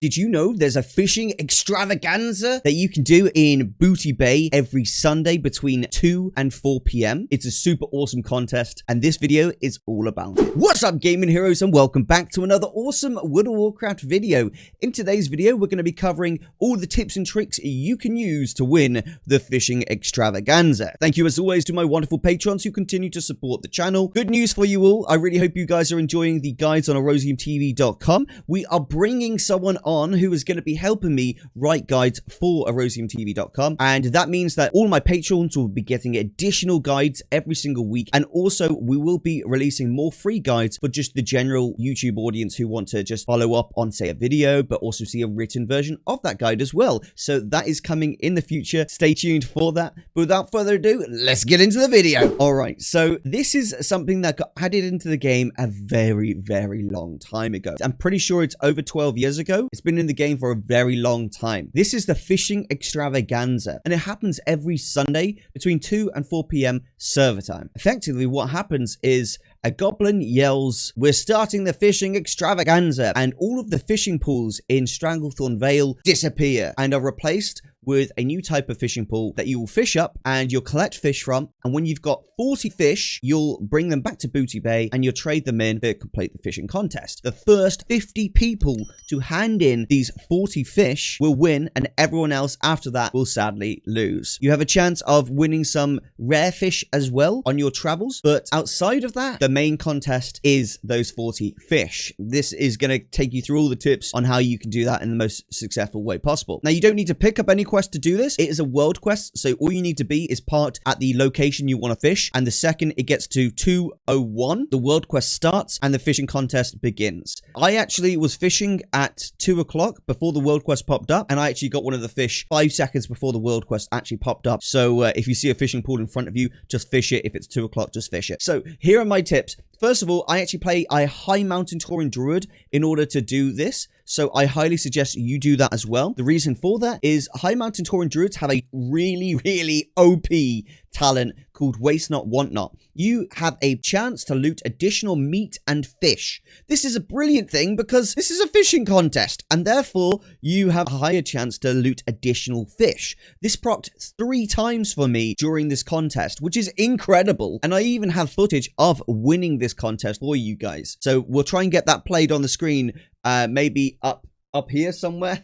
Did you know there's a fishing extravaganza that you can do in Booty Bay every Sunday between 2 and 4 p.m? It's a super awesome contest, and this video is all about it. What's up, gaming heroes, and welcome back to another awesome World of Warcraft video. In today's video, we're going to be covering all the tips and tricks you can use to win the fishing extravaganza. Thank you, as always, to my wonderful patrons who continue to support the channel. Good news for you all. I really hope you guys are enjoying the guides on erosiumtv.com. We are bringing someone on who is going to be helping me write guides for erosiumtv.com, and that means that all my patrons will be getting additional guides every single week, and also we will be releasing more free guides for just the general YouTube audience who want to just follow up on, say, a video, but also see a written version of that guide as well. So that is coming in the future. Stay tuned for that. But without further ado, let's get into the video. All right, so this is something that got added into the game a very, very long time ago. I'm pretty sure it's over 12 years ago. It's been in the game for a very long time. This is the fishing extravaganza, and it happens every Sunday between 2 and 4 p.m. server time. Effectively, what happens is a goblin yells, "We're starting the fishing extravaganza," and all of the fishing pools in Stranglethorn Vale disappear and are replaced with a new type of fishing pool that you will fish up and you'll collect fish from. And when you've got 40 fish, you'll bring them back to Booty Bay and you'll trade them in to complete the fishing contest. The first 50 people to hand in these 40 fish will win, and everyone else after that will sadly lose. You have a chance of winning some rare fish as well on your travels, but outside of that, the main contest is those 40 fish. This is going to take you through all the tips on how you can do that in the most successful way possible. Now, you don't need to pick up any quest to do this. It is a world quest, so all you need to be is parked at the location you want to fish, and the second it gets to 2:01, the world quest starts and the fishing contest begins. I actually was fishing at 2 o'clock before the world quest popped up, and I actually got one of the fish 5 seconds before the world quest actually popped up. So if you see a fishing pool in front of you, just fish it. If it's 2 o'clock, just fish it. So here are my tips. First of all, I actually play a high mountain Tauren druid in order to do this, so I highly suggest you do that as well. The reason for that is high mountain Tauren druids have a really OP talent called Waste Not, Want Not. You have a chance to loot additional meat and fish. This is a brilliant thing because this is a fishing contest, and therefore you have a higher chance to loot additional fish. This procced 3 times for me during this contest, which is incredible, and I even have footage of winning this contest for you guys. So we'll try and get that played on the screen, maybe up here somewhere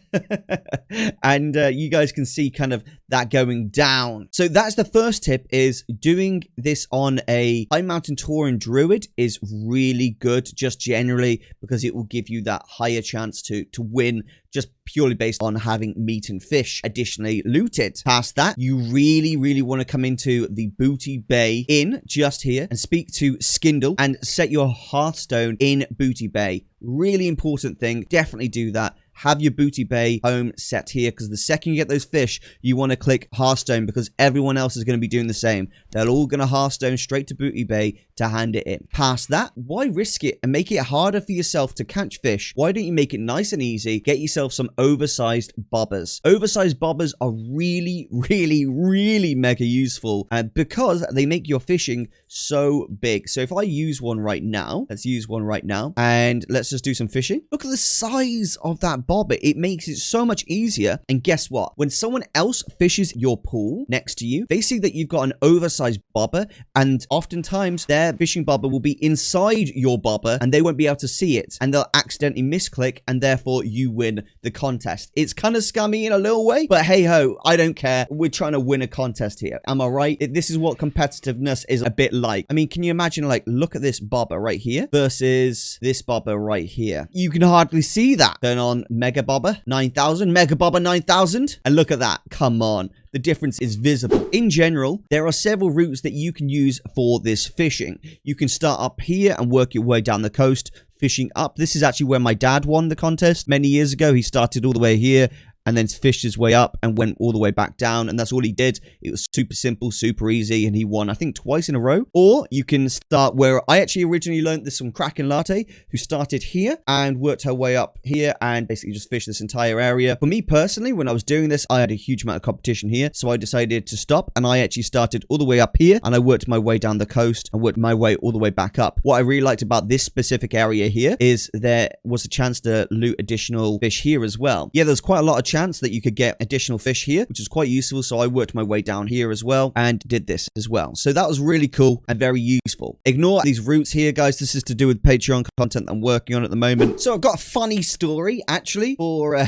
and you guys can see kind of that going down. So that's the first tip, is doing this on a high mountain Tauren druid is really good just generally because it will give you that higher chance to win, just purely based on having meat and fish additionally looted. Past that, you really want to come into the Booty Bay Inn just here and speak to Skindle and set your Hearthstone in Booty Bay. Really important thing. Definitely do that. Have your Booty Bay home set here, because the second you get those fish, you want to click Hearthstone, because everyone else is going to be doing the same. They're all going to Hearthstone straight to Booty Bay to hand it in. Past that, why risk it and make it harder for yourself to catch fish? Why don't you make it nice and easy? Get yourself some oversized bobbers. Oversized bobbers are really mega useful because they make your fishing so big. So if I use one right now, let's use one right now, and let's just do some fishing. Look at the size of that bobber. It makes it so much easier. And guess what? When someone else fishes your pool next to you, they see that you've got an oversized bobber, and oftentimes their fishing bobber will be inside your bobber and they won't be able to see it, and they'll accidentally misclick, and therefore you win the contest. It's kind of scummy in a little way, but hey ho, I don't care. We're trying to win a contest here. Am I right? This is what competitiveness is a bit like. I mean, can you imagine, like, look at this bobber right here versus this bobber right here. You can hardly see that. Turn on Mega Bobber 9000, Mega Bobber 9000, and look at that. Come on. The difference is visible. In general, there are several routes that you can use for this fishing. You can start up here and work your way down the coast, fishing up. This is actually where my dad won the contest many years ago. He started all the way here and then fished his way up and went all the way back down, and that's all he did. It was super simple, super easy, and he won, I think, twice in a row. Or you can start where I actually originally learned this from Kraken Latte, who started here and worked her way up here and basically just fished this entire area. For me personally, when I was doing this, I had a huge amount of competition here, so I decided to stop, and I actually started all the way up here, and I worked my way down the coast and worked my way all the way back up. What I really liked about this specific area here is there was a chance to loot additional fish here as well. Yeah, there's quite a lot of chance that you could get additional fish here, which is quite useful, so I worked my way down here as well and did this as well. So that was really cool and very useful. Ignore these routes here, guys. This is to do with Patreon content I'm working on at the moment. So I've got a funny story actually for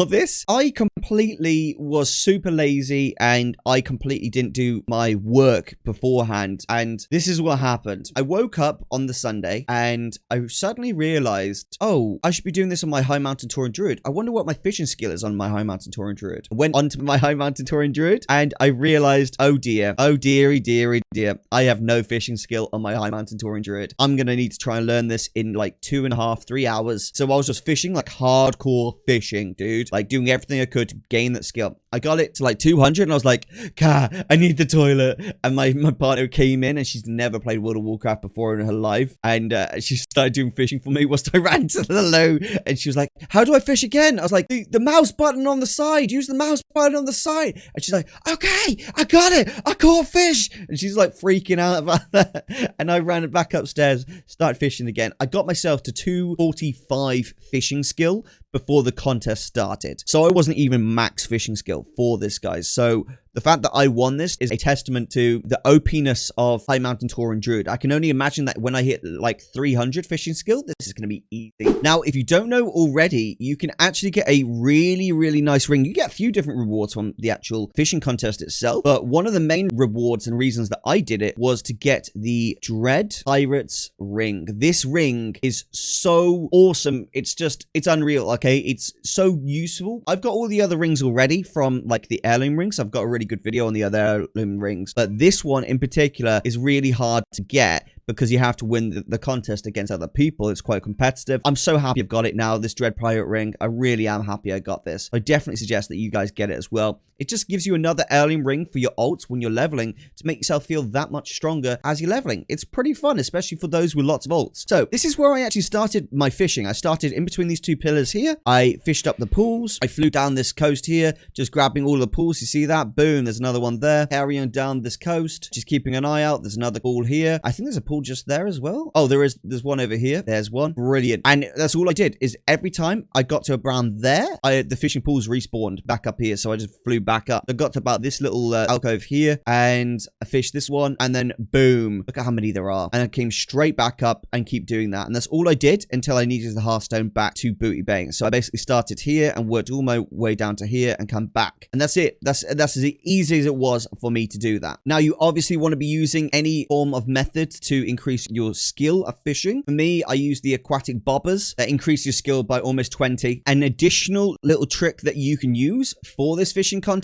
this. I completely was super lazy and I completely didn't do my work beforehand, and this is what happened. I woke up on the Sunday and I suddenly realized, oh, I should be doing this on my High Mountain Touring Druid. I wonder what my fishing skill is on my High Mountain Touring Druid. I went onto my High Mountain Touring Druid and I realized, oh dear, oh dearie, dearie, dear, I have no fishing skill on my High Mountain Touring Druid. I'm gonna need to try and learn this in like 2.5, 3 hours. So I was just fishing, like hardcore fishing, dude, like doing everything I could to gain that skill. I got it to like 200 and I was like, Ka, I need the toilet. And my partner came in and she's never played World of Warcraft before in her life. And she started doing fishing for me whilst I ran to the low. And she was like, how do I fish again? I was like, the mouse button on the side. Use the mouse button on the side. And she's like, okay, I got it. I caught fish. And she's like freaking out about that. And I ran back upstairs, started fishing again. I got myself to 245 fishing skill before the contest started. So I wasn't even max fishing skill for this, guys. So the fact that I won this is a testament to the OP-ness of High Mountain Touring Druid. I can only imagine that when I hit like 300 fishing skill, this is going to be easy. Now, if you don't know already, you can actually get a really, really nice ring. You get a few different rewards from the actual fishing contest itself, but one of the main rewards and reasons that I did it was to get the Dread Pirates ring. This ring is so awesome. It's unreal, okay? It's so useful. I've got all the other rings already from like the heirloom rings. I've got a really good video on the other heirloom rings, but this one in particular is really hard to get because you have to win the contest against other people. It's quite competitive. I'm so happy I've got it now, this Dread Pirate ring. I really am happy I got this. I definitely suggest that you guys get it as well. It just gives you another heirloom ring for your ults when you're leveling to make yourself feel that much stronger as you're leveling. It's pretty fun, especially for those with lots of ults. So this is where I actually started my fishing. I started in between these two pillars here. I fished up the pools. I flew down this coast here, just grabbing all the pools. You see that? Boom, there's another one there. Carrying down this coast, just keeping an eye out. There's another pool here. I think there's a pool just there as well. Oh, there's one over here. There's one. Brilliant. And that's all I did, is every time I got to around there, the fishing pools respawned back up here. So I just flew back up. I got to about this little alcove here and I fished this one, and then boom, look at how many there are. And I came straight back up and keep doing that. And that's all I did until I needed the Hearthstone back to Booty Bay. So I basically started here and worked all my way down to here and come back. And that's it. That's as easy as it was for me to do that. Now, you obviously want to be using any form of method to increase your skill of fishing. For me, I use the aquatic bobbers that increase your skill by almost 20. An additional little trick that you can use for this fishing contest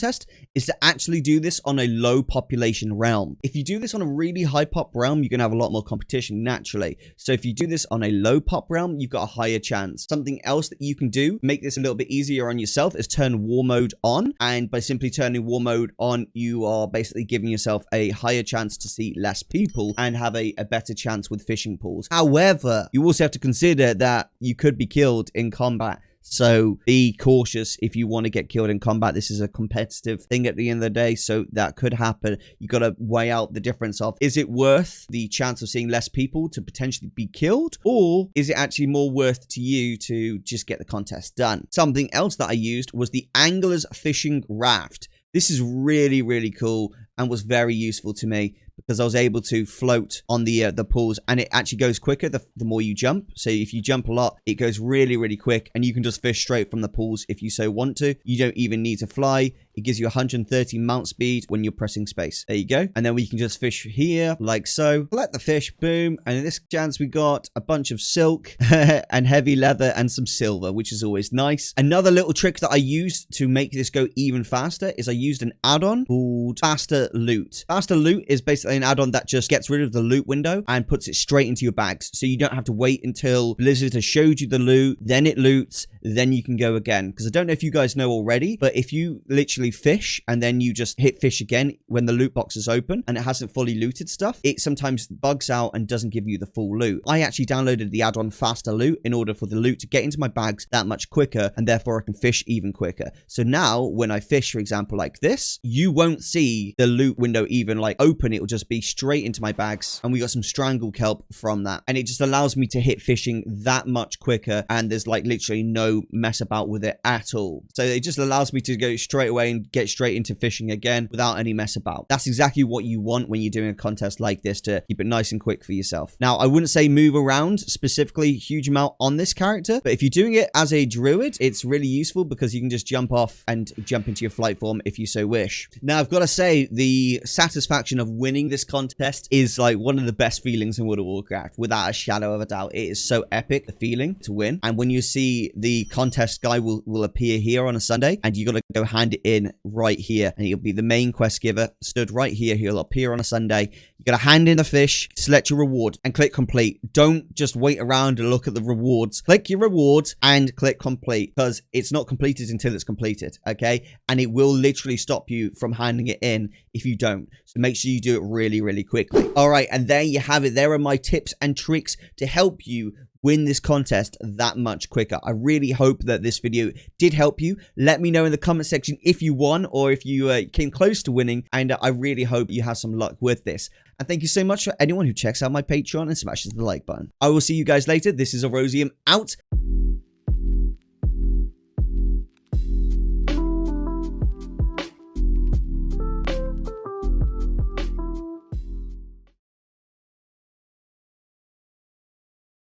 is to actually do this on a low population realm. If you do this on a really high pop realm, you're gonna have a lot more competition naturally. So if you do this on a low pop realm, you've got a higher chance. Something else that you can do, make this a little bit easier on yourself, is turn war mode on. And by simply turning war mode on, you are basically giving yourself a higher chance to see less people and have a better chance with fishing pools. However, you also have to consider that you could be killed in combat. So be cautious if you want to get killed in combat. This is a competitive thing at the end of the day, so that could happen. You got to weigh out the difference of, is it worth the chance of seeing less people to potentially be killed, or is it actually more worth to you to just get the contest done? Something else that I used was the Angler's Fishing Raft. This is really, really cool and was very useful to me because I was able to float on the pools, and it actually goes quicker the more you jump. So if you jump a lot, it goes really, really quick, and you can just fish straight from the pools if you so want to. You don't even need to fly. It gives you 130 mount speed when you're pressing space. There you go. And then we can just fish here like so. Collect the fish, boom. And in this chance, we got a bunch of silk and heavy leather and some silver, which is always nice. Another little trick that I used to make this go even faster is I used an add-on called Faster Loot. Faster Loot is basically is an add-on that just gets rid of the loot window and puts it straight into your bags. So you don't have to wait until Blizzard has showed you the loot, then it loots, then you can go again. Because I don't know if you guys know already, but if you literally fish and then you just hit fish again when the loot box is open and it hasn't fully looted stuff, it sometimes bugs out and doesn't give you the full loot. I actually downloaded the add-on Faster Loot in order for the loot to get into my bags that much quicker, and therefore I can fish even quicker. So now when I fish, for example, like this, you won't see the loot window even like open. It will just be straight into my bags, and we got some strangle kelp from that, and it just allows me to hit fishing that much quicker, and there's like literally no mess about with it at all. So it just allows me to go straight away and get straight into fishing again without any mess about. That's exactly what you want when you're doing a contest like this, to keep it nice and quick for yourself. Now, I wouldn't say move around specifically huge amount on this character, but if you're doing it as a druid, it's really useful because you can just jump off and jump into your flight form if you so wish. Now, I've got to say, the satisfaction of winning this contest is like one of the best feelings in World of Warcraft, without a shadow of a doubt. It is so epic, the feeling to win. And when you see the contest guy will appear here on a Sunday, and you got to go hand it in right here, and he'll be the main quest giver stood right here. He'll appear on a Sunday. You got to hand in the fish, select your reward, and click complete. Don't just wait around and look at the rewards. Click your rewards and click complete, because it's not completed until it's completed, okay? And it will literally stop you from handing it in if you don't. So make sure you do it really, really quickly. All right, and there you have it. There are my tips and tricks to help you win this contest that much quicker. I really hope that this video did help you. Let me know in the comment section if you won or if you came close to winning, and I really hope you have some luck with this. And thank you so much for anyone who checks out my Patreon and smashes the like button. I will see you guys later. This is Erosium out.